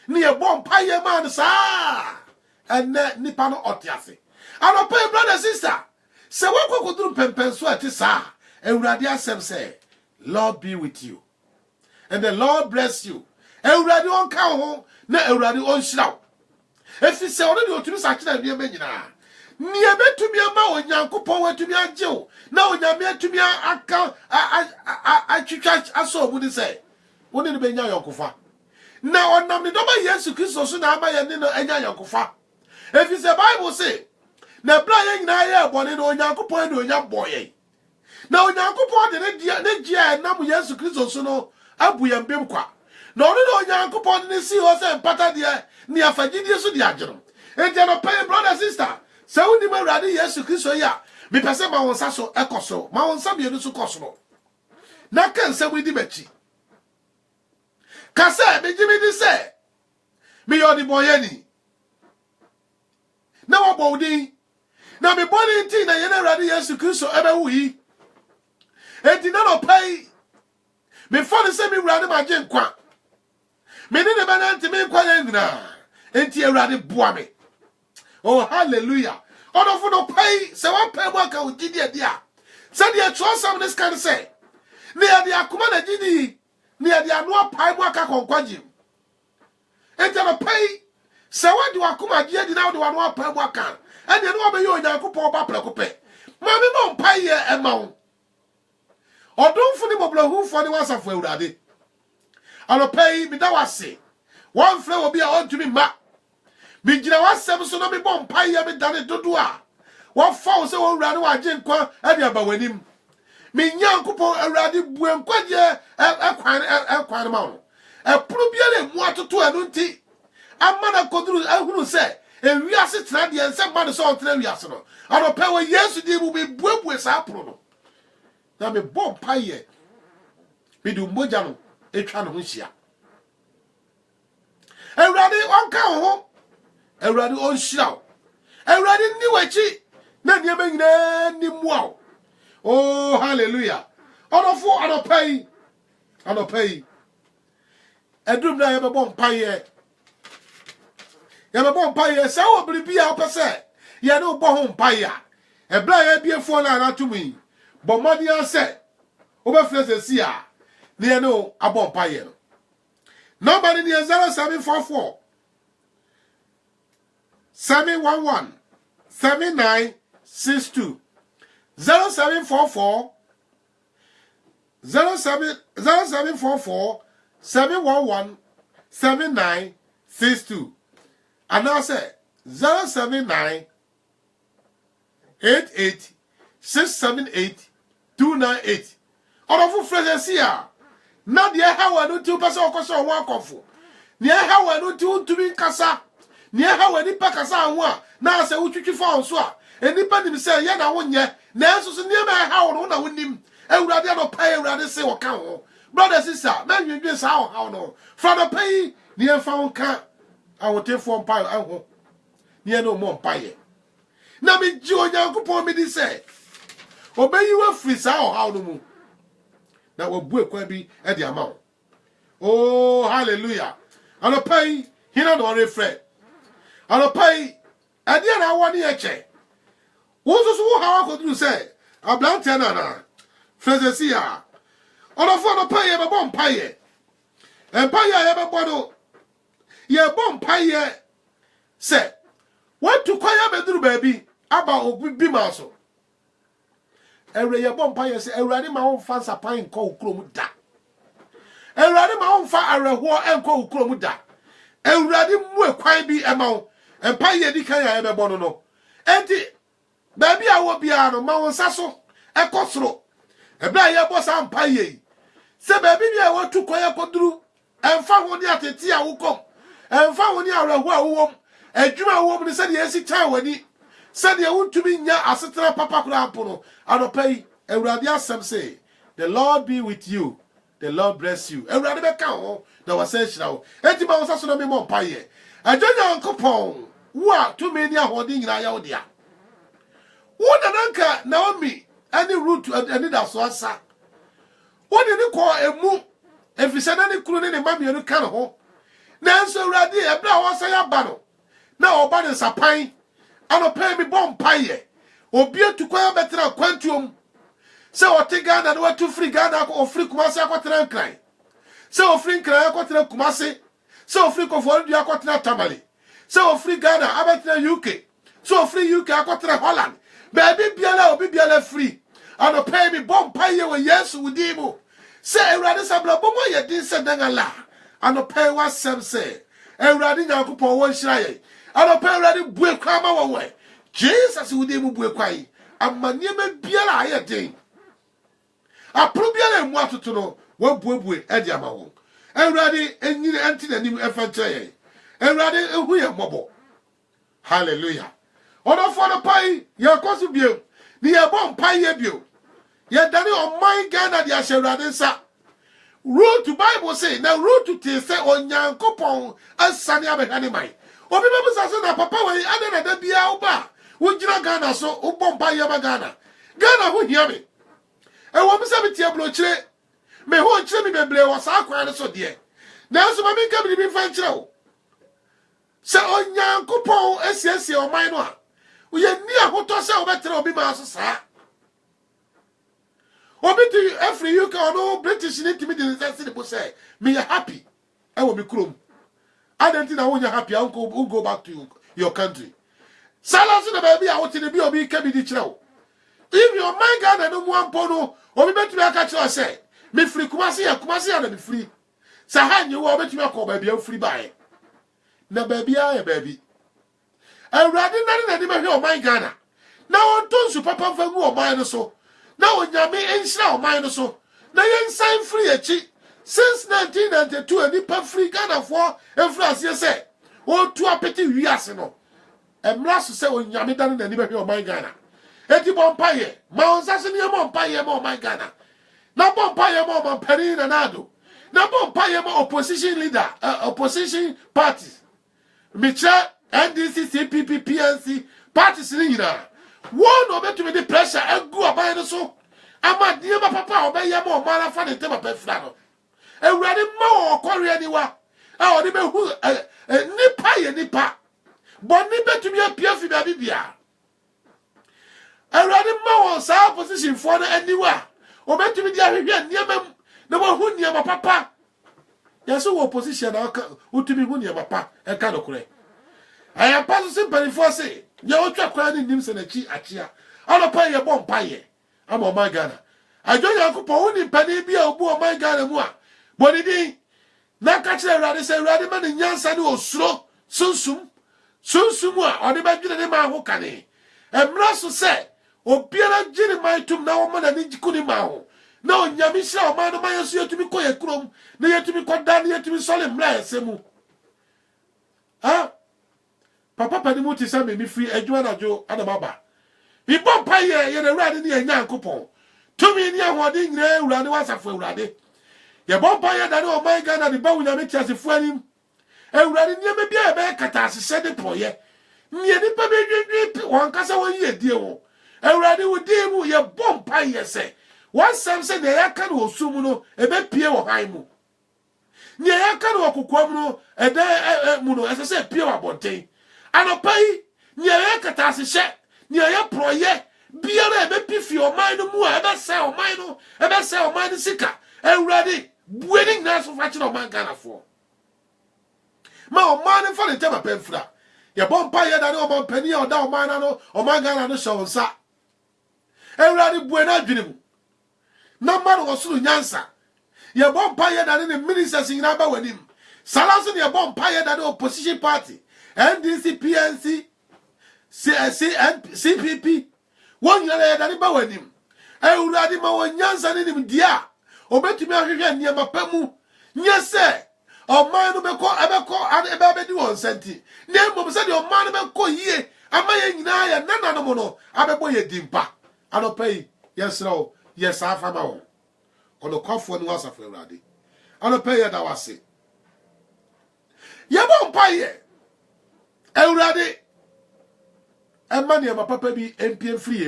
ni ye bom paye man sa ene nipa no otiase anopa brother sister se wakokoduru pempenso ati sa ewurade asem say Lord be with you and the Lord bless you ewurade on ka ho na ewurade on shiraw efi se odi otumi sa kira bia menyina ni ebetumi ama onyankopon watumi agyew na onyame atumi aka atwitwa aso obu ni say woni ne benya yokofa na onam ne doba Yesu Kristo so na ama ye ne no enya yokofa efi se Bible say na bra ye nyina ye bone no onyankopon ne onya boye na onyankopon de ne dia nam Yesu Kristo so no abu ye mbem kwa na ono no onyankopon ne si ho se mpata de ne afagidi so de agero enti no pay brother sister se woni ma wrade Yesu Kristo ya me pese ma wonsa so ekoso ma wonsa bienu so koso na kan se widi bachi kasa me jimi di se me yodi boyeni na wo bodi na me bodi nti na ye na wrade Yesu Kristo ebe wuyi enti na no pay me fone se me wrade ma je nkwa me ni ne bana nti me nkwa ya nyina enti wrade boa me oh hallelujah odofo no pay se wan pay mo aka ugidi e dia se dia trosam this can say ne ya dia akoma na gidi ne ya dia no pay mo aka konkwaji enti no pay Se wadi wakoma die di na wadi wano apa mu aka ene no obeyi onyankopon ba prekope ma me mo mpaye ema wo odonfo ni moblahufo ni wasafo awurade anopai mi da wase wan fre obi a ontumi ma mi gina wasem so no me bo mpaye me dane dodo a wo fa wo se wo awurade wa agye nkwa ade aba wanim mi nyankopon awurade bue nkwaje ekwan ma wo epuru bia le mu atoto anu nti amana koduru ehunu se ewiase tena de ense ma de so ontena wiase no anopai wo Yesu di mu be buebue sa aporo no na me bom paye me du moja no etwa no ho hia Ewurade onka ho Ewurade onhira Ewurade ni wachi na niema nyina ni mua oh hallelujah onofo anopai edum na ye be bom paye se wo bribia opese ye no bo ho paye ebla ye biefo na anatumi bomadi ase obefrese si a ne no abon paye no number ni 0744 711 7962 0744 0744 711 7962 and I say 079 88 678 298 Onofu frase a na de hawa no ti pese okoso ho akofo ne hawa no ti untumi kasa ne hawa ni pa kasa ho a na ase utwitwi fa so a enipa nim se ye na wonye na enso so ne ma hawa no na wonim awurade no pa awurade se wo ka ho brother sister na nwedwe sa ho no fra no pai ne fa ho ka awotefo mpa ho ne no mo mpa ye na me ji onyankopon me di se obeyi wa free sa ho no mu na wabu ekwa bi e di ama wo oh hallelujah anopai hina no refre anopai ade na woni eche wo so wo hawa koduru se ablante na frezesia onofo anopai e be bom paye empire ye be bodo ye bom paye se what to kwaya beduru baby aba obi ma so Ewre ye bom pa ye se ewrade ma won fa sapan nko ukrom da ewrade ma won fa areho enko ukrom da ewrade mu ekwan bi ema wo empa ye di kan ya be bono no enti ba bia wo bia no ma won saso ekosoro ebra ye bo sa mpa ye se ba bia wo tu koya koduru emfa ho ni ateti a wukom emfa ho ni areho a wom adwuma wom ni se de esi tan wani said you want to be nya asetera papa kura pono anopai ewurade asem say the Lord be with you, the Lord bless you ewurade be ka ho na wasa hira ho enti ba wasa so na me mo paye ajonya nkopon wo a to me ni ahode nyina ya wo dia wo nananka Naomi ani root ani da so asa wo ni ko emu efise na ni kuru ni mami enu kan ho na nso ewurade ebra wo sa ya ba no na oba ne sapan ano pay me bom paye obi atukwa betra kwantuom se otiga na no atu free Ghana ko ofri Kumasi akwetera nkran se ofri nkran akwetera Kumasi se ofri ko for du akwetera Tamale se ofri Ghana abetra UK se ofri UK akwetera Holland baby biala obi biala free ano pay me bom paye we Yesu wudimu se ewrade sabla bomo ye din se dangala ano pay wa sem se ewrade nyankopon won hira ye ano pay ewrade bue kwa ma wo we Jesus wudimu bue kwa yi amanie me biala aye din apro biala mu atoto no wa buebue e di ama wo ewrade enyine enti na nim efa nche ewrade ehu ye mobo hallelujah ono for the pai ye kosu bio ni ye bom pai ye bio ye dani on my Ghana dia ewrade nsa rule to Bible say na rule to te say onyankopon asane abehane mai obi be busa na papa we ade na da bia oba wo gira Ghana so wo bom pai ye ba Ghana ho hia me e wo bisa me tie blo kire me ho kire me bebre wo sa akwan so de na so ma me ka bi fa kire wo se onyankopon asiesie o man no a wo ye ni ahoto se wo betre obi ma so sa obi to every UK no British need to me the say me happy e wo me krom Adentina when you're happy, uncle will go back to your country. Silence the baby, I want to be obi can be the child. If your mind got a no one pono, or we bet to catch you say, me free Kumasi and be free. Sahan, you will bet you call baby free by. Na baby, I baby. And rather than any of my Ghana. Now on tons of papa for more minus so. Now when you may ain't slow minus so. Now you sign free a cheat. Since 1992, and you free Ghana for and France, you say, oh, to a petty Riasino. And last to say when you have done any of my Ghana. Eti Bompaye, Mount Sassania Bompaye, more my Ghana. Now Bompaye, more Penny and Ado. Now Bompaye, more opposition leader, opposition parties. Micha, NDC, CPP, PNC, parties in Ina. One of them to be the pressure and go about it so. I'm a dear papa, obey your more man for the temper flannel. And ready more quarry anywhere. I would be who nipa. But nipa to be a pure for Bibia. I ready more sa position for the anywhere. Or better to be there near them. No one who near my papa. Yes, so opposition who to be who near my papa and kind of correct. I am passing penny for say. You want to cry in names and a chia. I'll pay your bomb pie. I'm on my Ghana. I don't have to put in penny be a boy my Ghana. But it ain't. Now catch a rather say rather man in Yansan or slow. Soon, or the back in the man who can. And Brasso said, O Pierre Jenny my tomb now man and Nichikuni. No, Yamisha, man of my associate to be quiet chrome, near to be cut down, yet to be solemn, Semu. Ah, Papa Panimuti sent me free a Joanna Joe and a Baba. He bought pie, yet a rat in the young coupon. To me, near what in there, Radi was a fool, Radi. Your bomb pie, that oh my God, and the bow with a as if for him. And Radi near me be a bear catas, said it for ye. Near the baby, one casa 1 year, dear. And Radi would deal with your bomb pie, say. One Sam said the Yakan was Sumuno, a bit Pierre or Haimu. Near Yakan or Kukwamno, a day Muno, as I said, Pierre Bonte. And a pay near Yakatas shet, near your proye, be a baby for your mind more, ever sell mine, ever sell mine sicker, and ready, winning nurse of Ratchet of Mangana for. My man for the Tema Penfra. Your bomb pie that no penny or down Manano or Mangana no show, sir. And ready, buena dream. No man was soon Yansa. Your bomb pie that in the ministers in Abba with him. Salas your bomb pie that opposition party. NDC, PNC, CPP. 1 year that he bowed him. I would have him on Yansa in him, dear. Or bet to me near my pemu. Yes, sir. Or mine will call Abaco and a baby on Senti. Name of said your man will call ye. Am I in I and none of mono? I'm a boy a dimpa. I don't pay. Yes, no. Yes, I found my own. On the cough one was a Ferrari. I don't pay that I was say. You won't pay. Already, a money of my papa be MP free.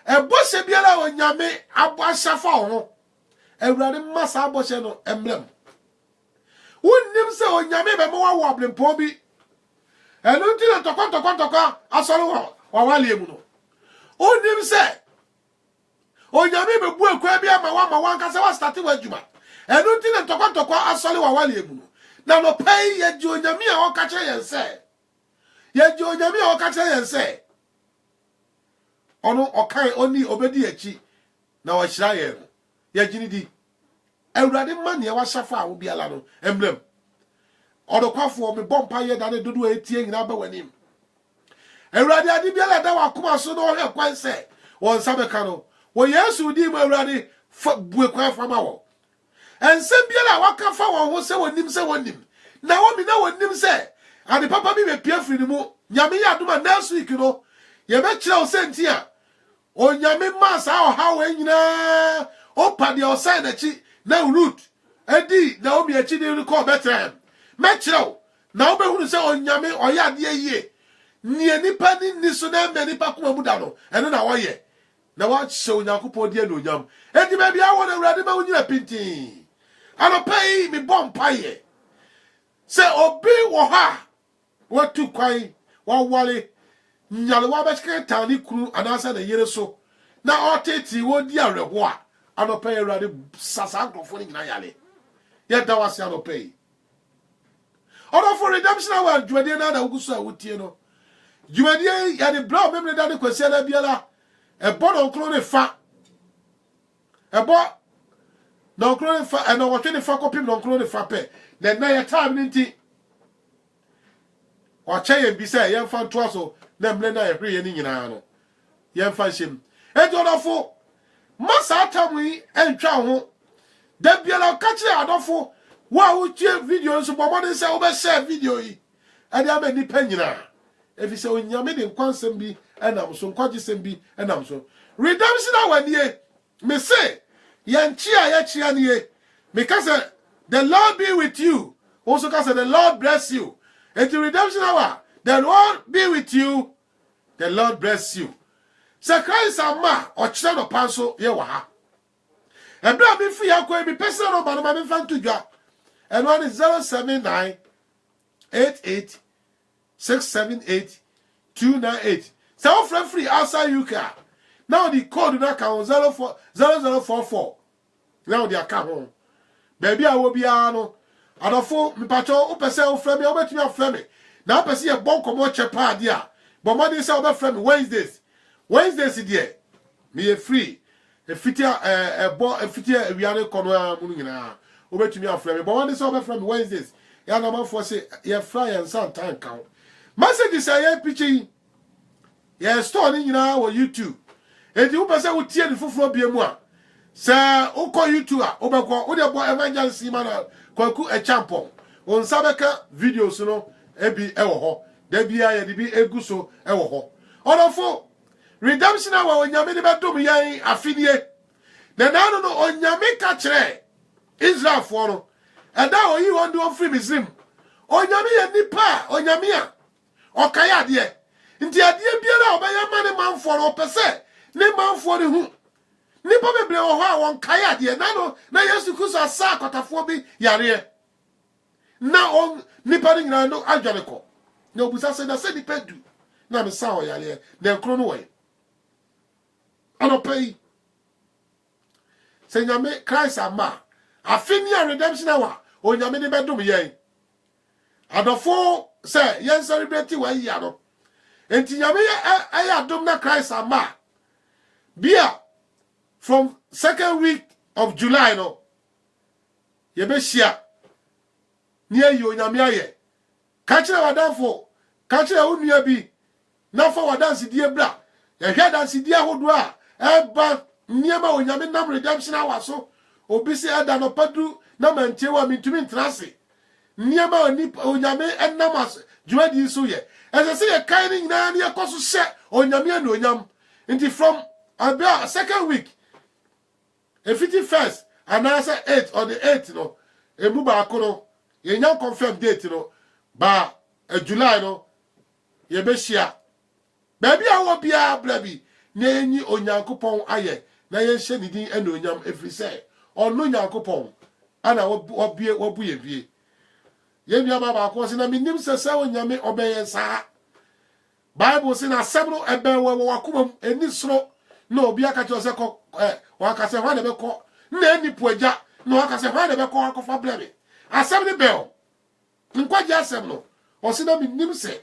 A boss a biela on Yame, a boss a phone. Already, Massa Boshano emblem. Wouldn't him say on Yame, but more wobbling poby. And until to contoca, a solo or Waliamuno. Wouldn't him say, oh, Yame, but boy, Crabia, my one Casawa started with Juma. And until to contoca, a solo or Waliamuno. Now no pay ye Junior me or catch and say. Ye Junior me or catch and say. Ono okay only obedi echi. Now I shall ye. Ye Jinidi. And ready money was Shafa will be alano. Emblem. Or the cough for me bomb pie than a do a tea in Abba when him. And ready I did be allowed that come so no help quite say. One Sabacano. Well, yes, we did ready for Buqua from our. And Sembiela waka fa won say wonim say wonim. Na wo mi na wonim say. And the papa bi be pia free ni mu. Nyame ya duma next week no. Ye be kire o senti a. O nyame ma sa o ha we nyina. O pa de o sai na chi na root. Edi na o mi achi ni ko better. Me kire o. Na wo be hunu say o nyame o ya de yie. Ni nipa ni so na me nipa ko mu da no. Eno na wo ye. Na wa show Yakupon de no nyam. Edi be bia wo na urade ma wo nyina pintin. I don't pay me bomb pie. Say, Obi Waha. What to quay? What wally? Nyalawabaka tani crew and answer the year so. Now, I'll take you, what dear reward. I don't pay already Sasanko for Nayale. Yet that was I don't pay. Order for redemption hour dwade na uguso a wotie no dwade ya de bra memre da de kwase na biala e bo no nkro ne fa e bo no nkro ne fa e no wotwe ne fa kopim no nkro ne fa pe na ya time nti o chaye bi se ye mfa to aso na mle na ye hwe ye ni nyina no ye mfa hyem e do order masa atamu yi entwa ho da biala ka kire adofo wa utie video nso bo mo se wo share video yi ade aba nipa nyina efi se onyame de nkwansem bi enam so nkwagisem bi enam so redemption awanie me say yanchi a ya chia nie me ka say the Lord be with you also ka say the Lord bless you and the redemption hour the Lord be with you the Lord bless you say Christ ama o kire no panso ye wa ha ebra bi fi yakọ bi person no ba no ma me fan to dwa and one is 079 88 678 298. So free outside UK. Now the code na count 0044. Now the account home. Baby I will be ano. Adofo me pacho o pese o frame me o betumi aframe. Na pese e bon komo chepa dia. But mo dey say o be frame Wednesdays. Wednesdays there. Me e free. E fitia fitia wiare kono amunu nyina. Obetumi aframe but one day so be from Wednesdays ya na man for say ya fry and san time count message say ya picture ya store ni nyina wo YouTube enti wo pese wo tie ni foforo bia mu a say wo ko YouTube a wo be ko wo de bo evangelist man kwaku e champion on sabeka videos no ebi e wo ho da bia ya de bi eguso e wo ho onofo redemption a wo nyame de be dom yan afidie na na no onyame ka kire Israel for no and that oyi won do free Muslim onyame ye nipa onyame a okaya de nti ade biara obaya mane manfo no pese ne manfo ne hu nipa bebre wo ho a won kaya de na no na Yesu Kristo asa akotafo bi yare na on nipa ni nyina no adwane ko na obusa se na se nipa du na me sa o yare na nkro no we anopai se nyame Christ ama Afinia redemption hour onyame de bedum yen adofo say yen celebrate wa yi ado enti nyame ya adom na Christ ama bia from second week of July no ye be hia ni ayi onyame aye ka kire wadafo ka kire onua bi na fa wadansi die bra ye hwa dansi die hodo a eba niema onyame nam redemption hour so obi se ada no padu na mantie wa mintumi ntrase niema onyame enamas juadi so ye ese se ye kan ni nyina ne yakoso se onyame anu onyam nti from about second week a 51st and answer 8 or the 8th no emu ba akoro ye nya confirm date no ba July no ye be hia ba bia wo bia blabi na enyi onyankopon aye na ye hye ni din anu onyam every say onu nyankopon ana wobuye bie ye nua baba ko se na minim sese onyame obeye saa Bible say na sebro ebe wo wakomam eni soro na obi aka cho se ko waka se hwa de be ko na eni poagya na waka se hwa de be ko akofa blebe asem ni bel nkwaje asem no o se na minim se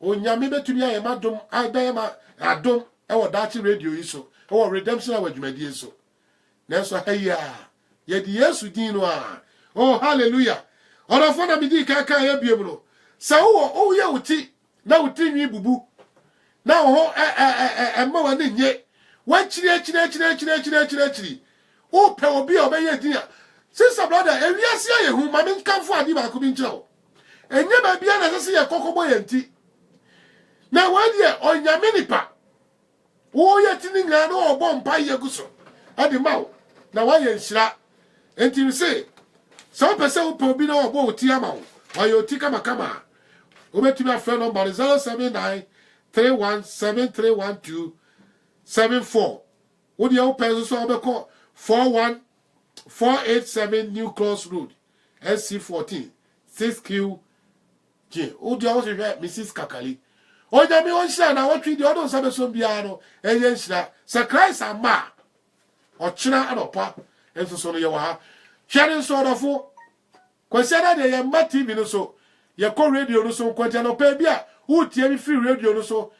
onyame betumi aye madom aye ma adom e wo dachi radio iso e wo redemption awadwumadi iso Neso heya ye di Yesu dinu a oh hallelujah ora fo na bidi kaka ya biem no sa wo ye wuti na wuti nwi bubu na ho ma wa ne nye wa chire o pe obi obeye din a sister brother ewiase ye hu ma me nkanfo adi ba ko bi nkyira o enye ba bia na sese ye kokobo ye nti na wa die onyame nipa wo ye tini nga no obo mpa ye guso adi mawo na wa ye nshira enti we say so pese wo po bi na obo oti ama wo wa ye oti kama kama obetumi afre number 079 31731274 wo de wo pese so obeko 41487 New Cross Road SC14 6QG wo de wo se Mrs Kakali onyame won shira na wo twi de odon sabe so bia no eye nshira se Christ ama ochina anopa enso so no ye wa ha hwere so odofo kwasiana de ye ma TV no so ye call radio no so kwanta no pe bia wo tie mi free radio no so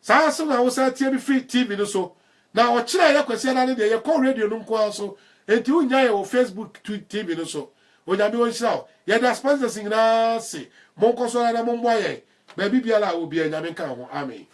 saa so na wo sa tie mi free TV no so na o kire ye kwese na ne de ye call radio no nko so enti wo nya ye wo Facebook TV no so onyame won hira ye da sponsors ngina se mon ko so na mo mboye ba bibia la obi anyame kan ho amen